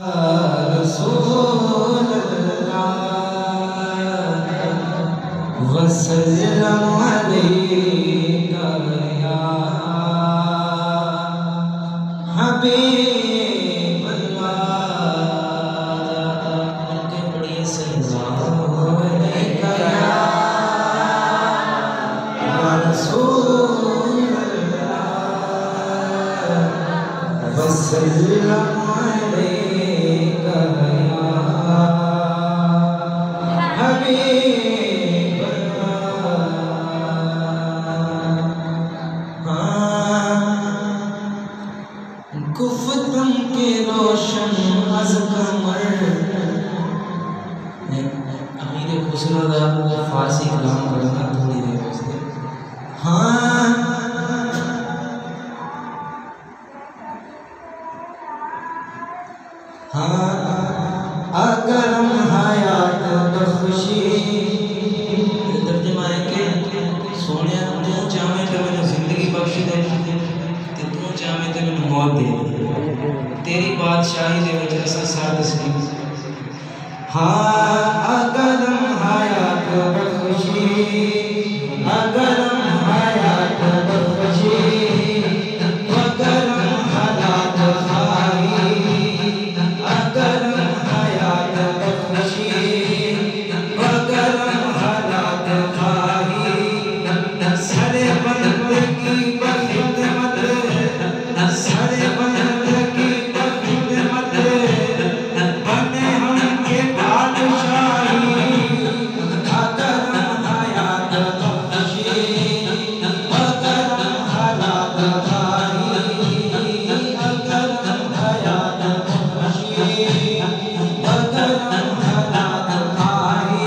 रसूल अल्लाह वसल्लम अलैका या हबीब अल्लाह। के पढ़िए सल्लल्लाहु अलैका या रसूल अल्लाह वसल्लम गुफ्तम के रोशन अज़ कमर। अमीर खुसरो दा फारसी कलाम पढ़ना थोड़ी देर वास्ते। हाँ हाँ अगर हम हयात बख्शी तर्जुमा है कि सोने तू चाहे तो मैंने जिंदगी बख्शी दे ते तू चाहे तो मैंने मौत दे तेरी बादशाही दे विच असां साथ तस्लीम। हाँ अगर हम हयात बख्शी अगर हम हयात बख्शी अगर हम हालात खाई अगर हम हयात बख्शी अगर हम हालात खाई सरे बंदगी बखिदमत सरे बंदगी बखिदमत बने हम के बादशाही अगर हम हयात बख्शी अगर हम हालात खाई अगर हम हयात बख्शी अगर हम हालात खाई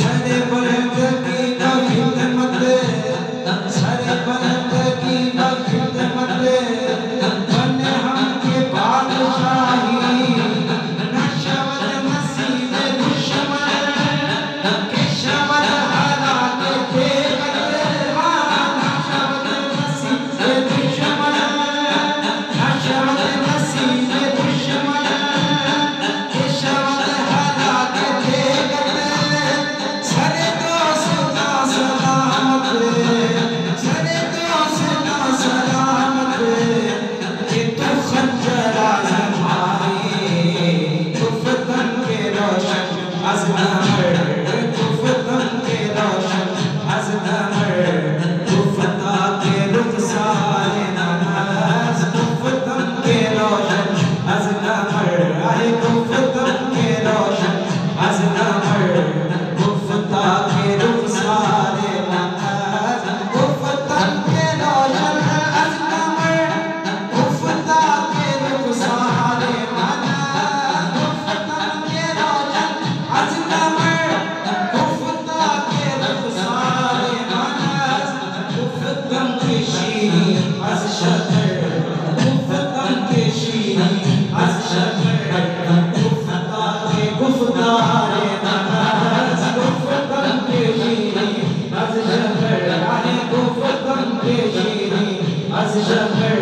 सरे बंदगी बखिदमत सरे बंदगी बखिदमत बने हम के बादशाही नशवत नसीब दुश्मन के शवत हालात बेगत नशवत नसीब दुश्मन नशवत नसीब दुश्मन के शवत हालात बेगत सरे दोस्त सलामत सरे दोस्त सलामत कि तू खंजर आज़माए गुफ्तम के रोशन अज़ कमर गुफ्तम के रोशन अज़ कमर गुफ्ता के रुखसार नमाज़ गुफ्तम के रोशन अज़ कमर आहे गुफ्तम के रोशन अज़ कमर गुफ्ता के रुखसार नमाज़ गुफ्तम के रोशन अज़ कमर गुफ्ता के रुखसार नमाज़ गुफ्तम के रोशन अज़ कमर गुफ्ता के रुखसार नमाज़ गुफ्तम के शीरी अज़ शकर गुफ्तम के शीरी अज़ शकर गुफ्ता के गुफ्तार नमाज़ गुफ्तम के शीरी अज़ शकर आहे गुफ्तम के शीरी अज़ शकर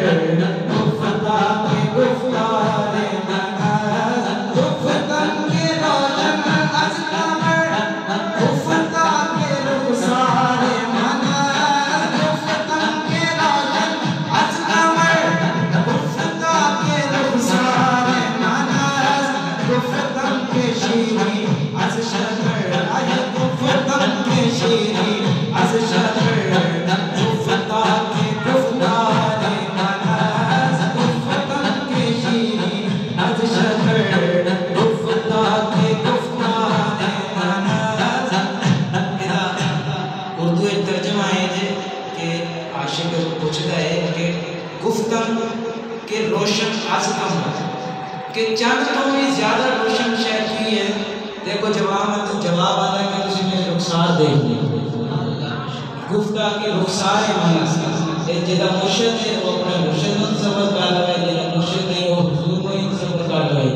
गुफ्ता के गुफ्तार नमाज़ गुफ्तम के रोशन अज़ कमर गुफ्ता के रुखसार नमाज़ गुफ्तम के रोशन अज़ कमर गुफ्ता के रुखसार नमाज़ गुफ्तम के शीरी अज़ शकर आहे गुफ्तम के शीरी अज़ शकर गुफ्ता के गुफ्तार नमाज़ गुफ्तम के शीरी अज़ शकर गुफ्ता के गुफ्तार नमाज़। उर्दू एक तर्जुमा है कि आशिक पूछता है कि गुफ्तम के रोशन अज़ कमर कि चंद तो भी ज्यादा रोशन शय की है। देखो जवाब आता है कि तुम मेरे रुखसार देख लो गुफ्ता के रुखसार माना जेदा मुर्शिद है वो अपने मुर्शिद को सबर कर रहा है जेदा मुर्शिद नहीं वो हुजूर को ही सबर कर रहा है।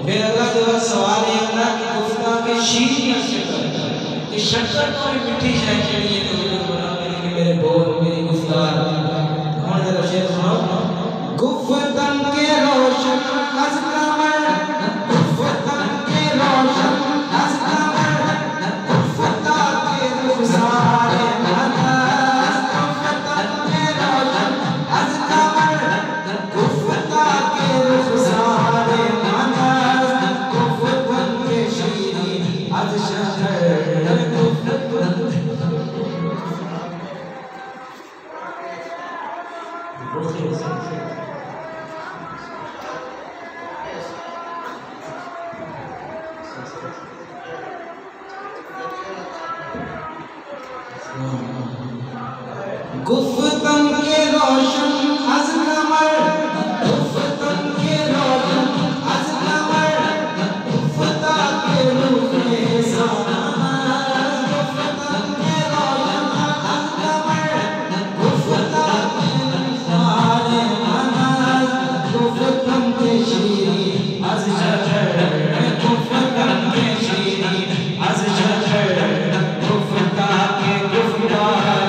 फिर अगला जवाब सवाल है अल्लाह की गुफ्ता के शीरी अज़ शकर कि शक्कर तो मिठी शय चढ़ी है कि मेरे बोल मेरी गुफ्तार। हम जरा शेर सुनो गुफ्तम के रोशन अज़ कमर गुफ्तन के रोशन अज कमर, गुफ्तन के रोशन अज कमर, गुफ्ता के रूह में सानाज, गुफ्तन के रोशन अज कमर, गुफ्ता के सारे मनाज, गुफ्तन के शीरी अज शजर, गुफ्तन के शीरी अज शजर, गुफ्ता के गुफ्तार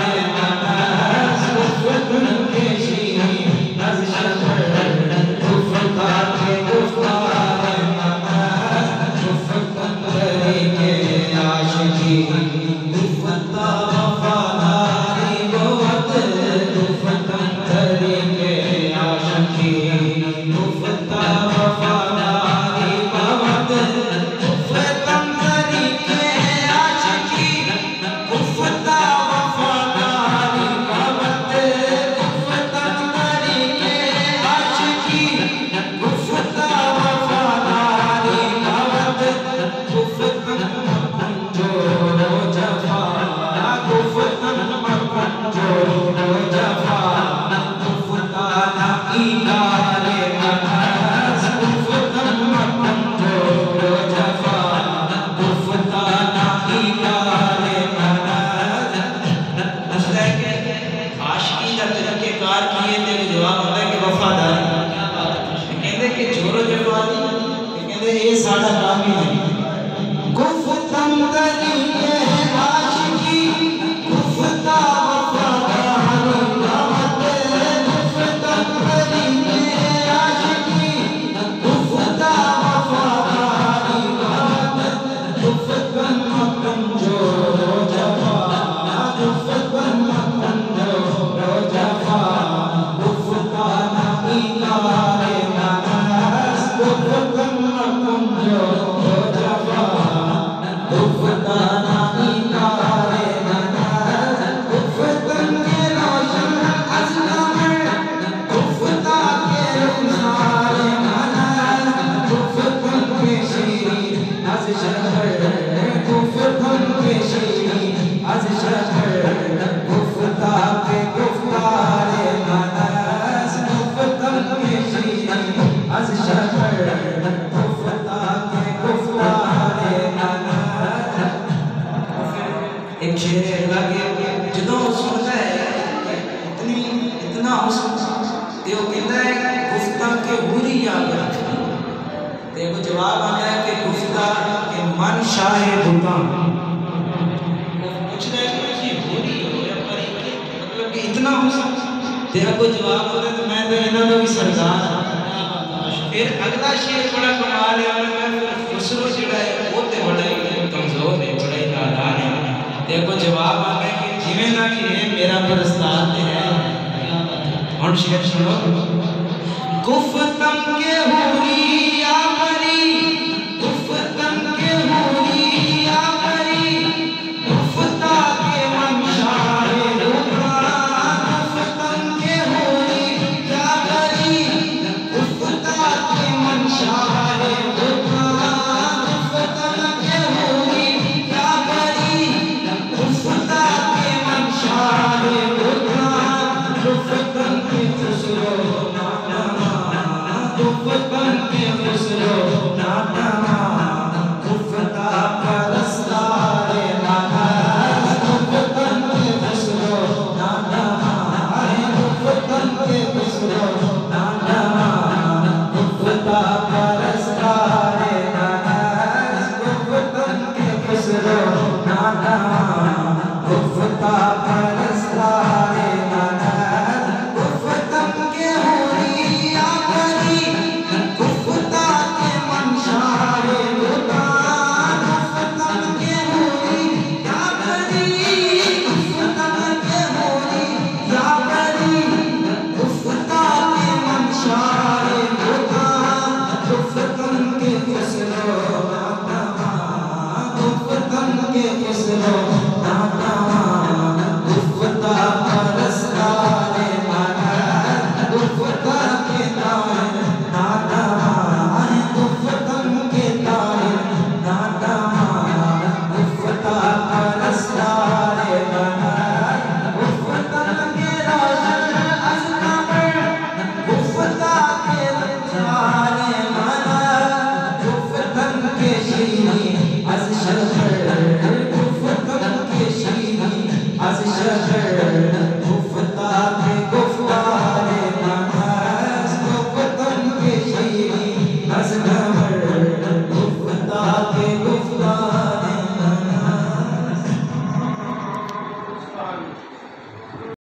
गुफ्तन